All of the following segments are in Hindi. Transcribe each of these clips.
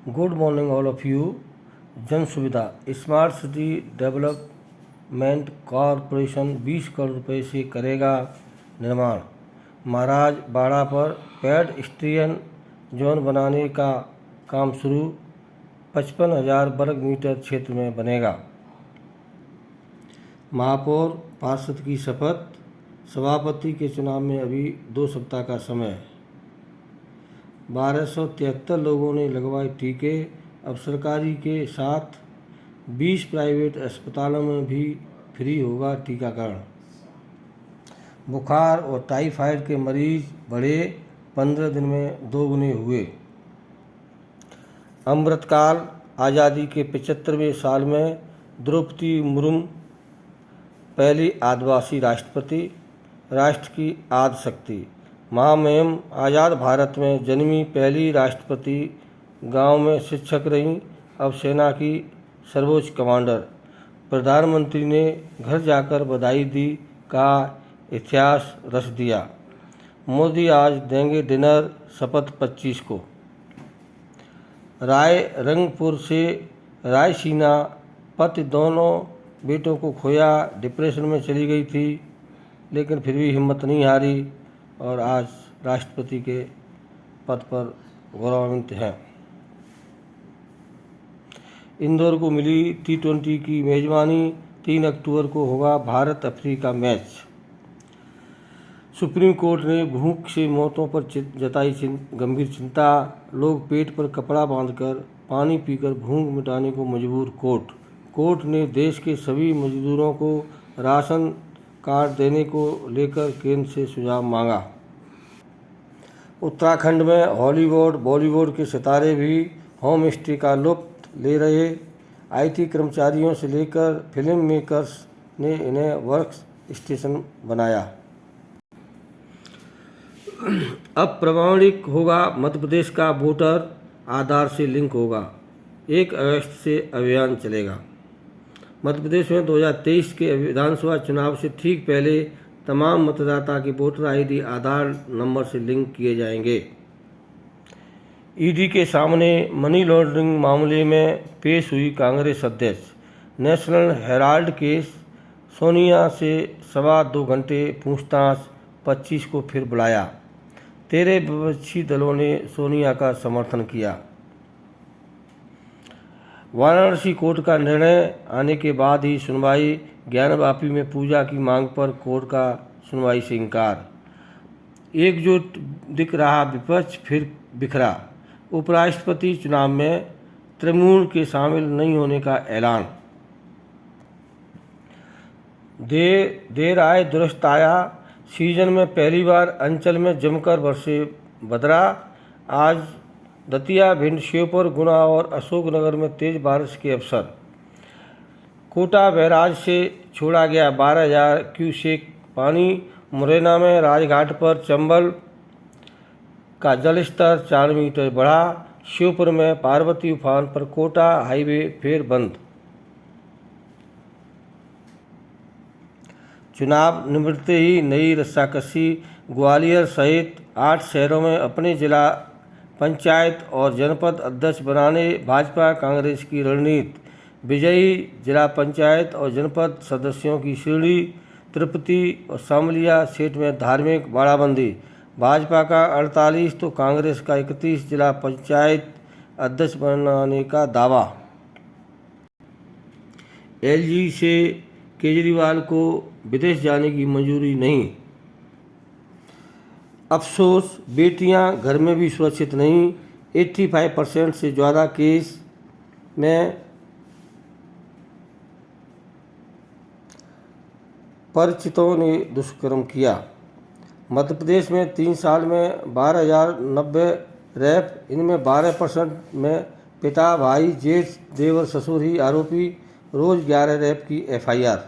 Good morning all of you. जन सुविधा smart city development corporation 20 crore रुपए से करेगा निर्माण। महाराज बाड़ा पर पेडेस्ट्रियन जोन बनाने का काम शुरू। 55,000 वर्ग मीटर क्षेत्र में बनेगा। महापौर पार्षद की शपथ। सभापति के चुनाव में अभी 2 सप्ताह का समय। 1273 लोगों ने लगवाए टीके। अब सरकारी के साथ 20 प्राइवेट अस्पतालों में भी फ्री होगा टीकाकरण। बुखार और टाइफाइड के मरीज बढ़े, 15 दिन में 2 गुने हुए। अमृतकाल आज़ादी के 75वें साल में द्रौपदी मुर्मू पहली आदिवासी राष्ट्रपति, राष्ट्र की आद्य शक्ति। महामहिम आज़ाद भारत में जन्मी पहली राष्ट्रपति, गांव में शिक्षक रहीं, अब सेना की सर्वोच्च कमांडर। प्रधानमंत्री ने घर जाकर बधाई दी, कहा इतिहास रच दिया। मोदी आज देंगे डिनर, शपथ 25 को। राय रंगपुर से रायसीना पति दोनों बेटों को खोया, डिप्रेशन में चली गई थी, लेकिन फिर भी हिम्मत नहीं हारी और आज राष्ट्रपति के पद पर गौरवान्वित हैं। इंदौर को मिली T20 की मेजबानी। 3 अक्टूबर को होगा Bharat Africa match. Supreme court ने भूख से मौतों पर जताई गंभीर चिंता। लोग पेट पर कपड़ा बांधकर पानी पीकर भूख मिटाने को मजबूर। कोर्ट ने देश के सभी मजदूरों को राशन कार्ड देने को लेकर केंद्र से सुझाव मांगा। उत्तराखंड में हॉलीवुड बॉलीवुड के सितारे भी होम स्टे का लुत्फ ले रहे। IT कर्मचारियों से लेकर फिल्म मेकर्स ने इन्हें वर्क स्टेशन बनाया। अब प्रमाणिक होगा मध्य प्रदेश का वोटर, आधार से लिंक होगा। 1 अगस्त से अभियान चलेगा। मध्य प्रदेश में 2023 के विधानसभा चुनाव से ठीक पहले तमाम मतदाता के वोटर ID आधार नंबर से लिंक किए जाएंगे। ED के सामने मनी लॉन्ड्रिंग मामले में पेश हुई कांग्रेस अध्यक्ष। नेशनल हेराल्ड केस, सोनिया से 2.25 घंटे पूछताछ, 25 को फिर बुलाया। 13 विपक्षी दलों ने सोनिया का समर्थन किया। वाराणसी कोर्ट का निर्णय आने के बाद ही सुनवाई। ज्ञानवापी में पूजा की मांग पर कोर्ट का सुनवाई से इनकार। एकजुट दिख रहा विपक्ष, फिर बिखरा। उपराष्ट्रपति चुनाव में तृणमूल के शामिल नहीं होने का ऐलान। देर आए दुरुस्त आया। सीजन में पहली बार अंचल में जमकर बरसे बदरा। आज दतिया, भिंड, श्योपुर, गुना और अशोकनगर में तेज बारिश के अवसर। कोटा बैराज से छोड़ा गया 12,000 क्यूसेक पानी। मुरैना में राजघाट पर चंबल का जलस्तर 4 मीटर बढ़ा। श्योपुर में पार्वती उफान पर कोटा हाईवे फिर बंद। चुनाव निवृत्ते ही नई रस्साकसी। ग्वालियर सहित 8 शहरों में अपने जिला पंचायत और जनपद अध्यक्ष बनाने भाजपा कांग्रेस की रणनीति। विजयी जिला पंचायत और जनपद सदस्यों की श्रेणी। तिरुपति और शामलिया सीट में धार्मिक बाड़ाबंदी। भाजपा का 48 तो कांग्रेस का 31 जिला पंचायत अध्यक्ष बनाने का दावा। LG से केजरीवाल को विदेश जाने की मंजूरी नहीं। अफसोस, बेटियां घर में भी सुरक्षित नहीं। 85% से ज़्यादा केस में परिचितों ने दुष्कर्म किया। मध्य प्रदेश में 3 साल में 12,090 रेप। इनमें 12% में पिता, भाई, जेठ, देवर, ससुर ही आरोपी। रोज 11 रेप की FIR।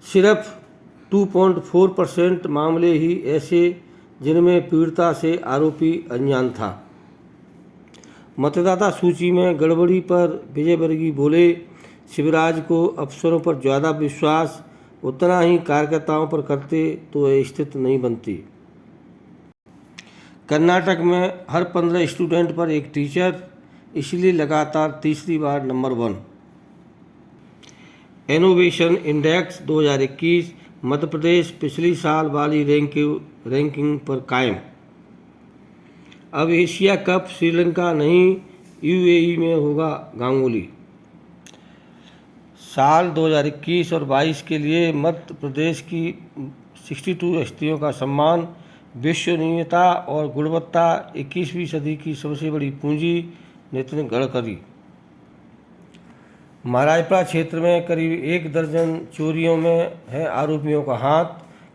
सिर्फ 2.4% मामले ही ऐसे जिनमें पीड़िता से आरोपी अनजान था। मतदाता सूची में गड़बड़ी पर विजयवर्गीय बोले, शिवराज को अफसरों पर ज़्यादा विश्वास, उतना ही कार्यकर्ताओं पर करते तो यह स्थिति नहीं बनती। कर्नाटक में हर 15 स्टूडेंट पर एक टीचर, इसलिए लगातार तीसरी बार number 1। Innovation index 2021, Madhya Pradesh पिछली साल वाली रैंकिंग पर कायम। अब एशिया कप श्रीलंका नहीं, यूएई में होगा गांगुली। साल 2021 और 22 के लिए मध्य प्रदेश की 62 हस्तियों का सम्मान। विश्वसनीयता और गुणवत्ता 21वीं सदी की सबसे बड़ी पूंजी, नितिन गडकरी। महाराजपुरा क्षेत्र में करीब 1 दर्जन चोरियों में है आरोपियों का हाथ।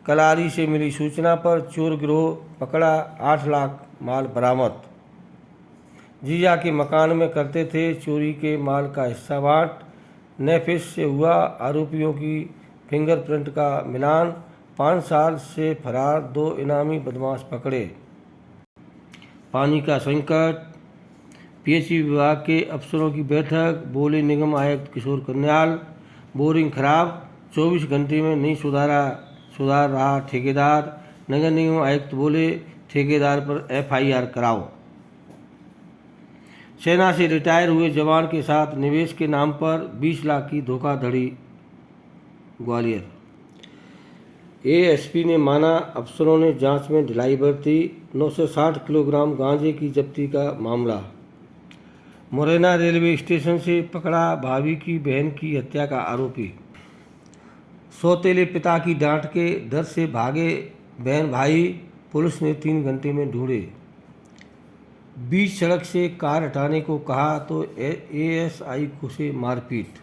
कलारी से मिली सूचना पर चोर गिरोह पकड़ा, 8 लाख माल बरामद। जीजा के मकान में करते थे चोरी के माल का हिस्सा बांट। नेफिस से हुआ आरोपियों की फिंगरप्रिंट का मिलान। 5 साल से फरार 2 इनामी बदमाश पकड़े। पानी का संकट, पीएचई विभाग के अफसरों की बैठक, बोले निगम आयुक्त किशोर कन्याल। बोरिंग खराब, 24 घंटे में नहीं सुधार रहा ठेकेदार। नगर निगम आयुक्त बोले ठेकेदार पर एफआईआर कराओ। सेना से रिटायर हुए जवान के साथ निवेश के नाम पर 20 लाख की धोखाधड़ी, ग्वालियर। एएसपी ने माना अफसरों ने जांच में ढिलाई बरती। 960 किलोग्राम गांजे की जब्ती का मामला। मुरैना रेलवे स्टेशन से पकड़ा भाभी की बहन की हत्या का आरोपी। सौतेले पिता की डांट के डर से भागे बहन भाई, पुलिस ने 3 घंटे में ढूंढे। बीच सड़क से कार हटाने को कहा तो एएसआई को से मारपीट।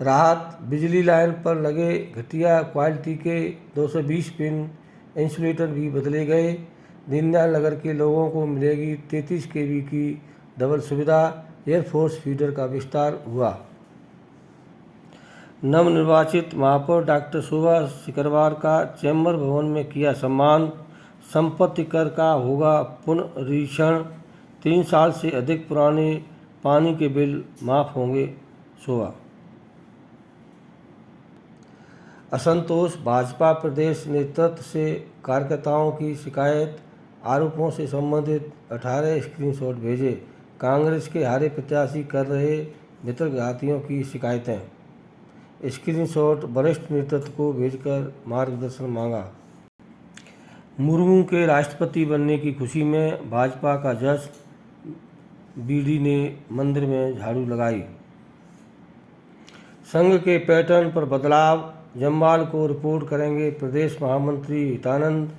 राहत, बिजली लाइन पर लगे घटिया क्वालिटी के 220 पिन इंसुलेटर भी बदले गए। दीनदयाल नगर के लोगों को मिलेगी 33 केवी की डबल सुविधा। एयरफोर्स फीडर का विस्तार हुआ। नवनिर्वाचित महापौर डॉक्टर शोभा सिकरवार का चैम्बर भवन में किया सम्मान। संपत्ति कर का होगा पुनरीक्षण। 3 साल से अधिक पुराने पानी के बिल माफ होंगे, शोभा। असंतोष, भाजपा प्रदेश नेतृत्व से कार्यकर्ताओं की शिकायत। आरोपों से संबंधित 18 स्क्रीनशॉट भेजे। कांग्रेस के हारे प्रत्याशी कर रहे वितर्कघातियों की शिकायतें। स्क्रीनशॉट वरिष्ठ नेतृत्व को भेजकर मार्गदर्शन मांगा। मुर्मू के राष्ट्रपति बनने की खुशी में भाजपा का जश्न। बीडी ने मंदिर में झाड़ू लगाई। संघ के पैटर्न पर बदलाव, जम्वाल को रिपोर्ट करेंगे प्रदेश महामंत्री हितानंद।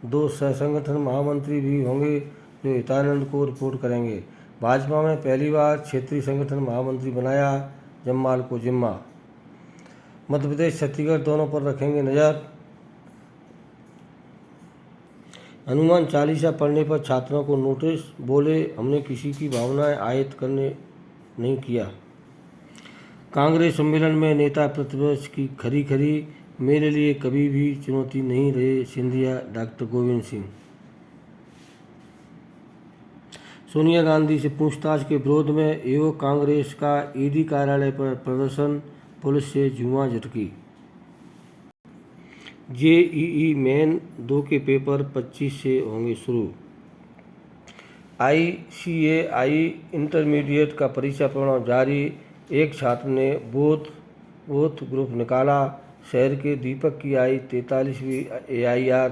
2 सह संगठन महामंत्री भी होंगे जो हितानंद को रिपोर्ट करेंगे। भाजपा में पहली बार क्षेत्रीय संगठन महामंत्री बनाया जम्वाल को जिम्मा। मध्य प्रदेश छत्तीसगढ़ दोनों पर रखेंगे नज़र। हनुमान चालीसा पढ़ने पर छात्रों को नोटिस, बोले हमने किसी की भावनाएं आहत करने नहीं किया। कांग्रेस सम्मेलन में नेता प्रतिपक्ष की खरी मेरे लिए कभी भी चुनौती नहीं रहे सिंधिया, डॉक्टर गोविंद सिंह। सोनिया गांधी से पूछताछ के विरोध में युवक कांग्रेस का ईडी कार्यालय पर प्रदर्शन, पुलिस से जुआ झटकी। जेईई मेन 2 के पेपर 25 से होंगे शुरू। आईसीएआई इंटरमीडिएट का परीक्षा परिणाम जारी। एक छात्र ने बोथ ग्रुप निकाला। शहर के दीपक की आई 43वीं एआईआर।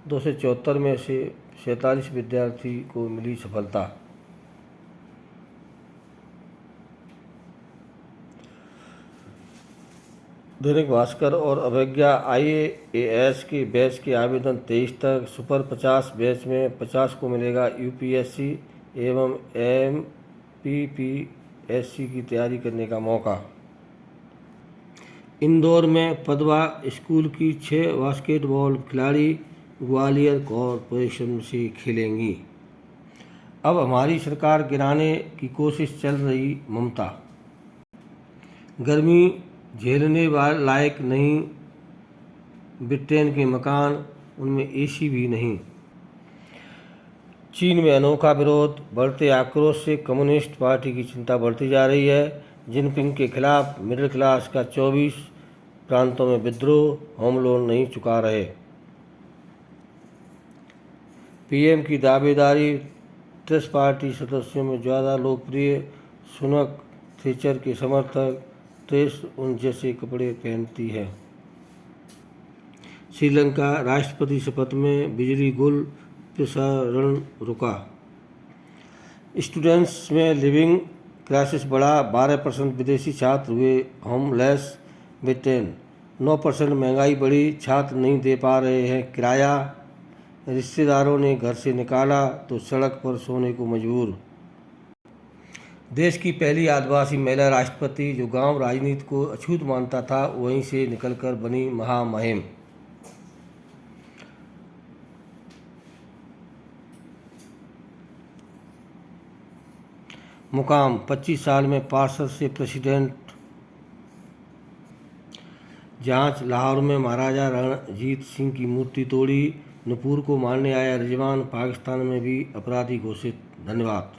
274 में से 47 विद्यार्थी को मिली सफलता। दैनिक भास्कर और अवज्ञा, आईएएस के बैच के आवेदन 23 तक। सुपर 50 बैच में 50 को मिलेगा यूपीएससी एवं एमपीपीएससी की तैयारी करने का मौका। इंदौर में पदवा स्कूल की 6 बास्केटबॉल खिलाड़ी ग्वालियर कॉरपोरेशन से खेलेंगी। अब हमारी सरकार गिराने की कोशिश चल रही ममता। गर्मी झेलने लायक नहीं ब्रिटेन के मकान, उनमें एसी भी नहीं। चीन में अनोखा विरोध, बढ़ते आक्रोश से कम्युनिस्ट पार्टी की चिंता बढ़ती जा रही है। जिनपिंग के खिलाफ मिडिल क्लास का 24 प्रांतों में विद्रोह, होम लोन नहीं चुका रहे। पीएम की दावेदारी 30 पार्टी सदस्यों में ज़्यादा लोकप्रिय। सुनक थेचर के समर्थक। ट्रेस उन जैसे कपड़े पहनती है। श्रीलंका राष्ट्रपति शपथ में बिजली गुल प्रसारण रुका। स्टूडेंट्स में लिविंग क्राइसिस बढ़ा। 12% विदेशी छात्र हुए होमलेस। ब्रिटेन 9% महंगाई बढ़ी। छात्र नहीं दे पा रहे हैं किराया। रिश्तेदारों ने घर से निकाला तो सड़क पर सोने को मजबूर। देश की पहली आदिवासी महिला राष्ट्रपति, जो गांव राजनीति को अछूत मानता था, वहीं से निकलकर बनी महामहिम। मुकाम 25 साल में पार्षद से प्रेसिडेंट। जांच लाहौर में महाराजा रणजीत सिंह की मूर्ति तोड़ी। नूपुर को मारने आया रिजवान पाकिस्तान में भी अपराधी घोषित। धन्यवाद।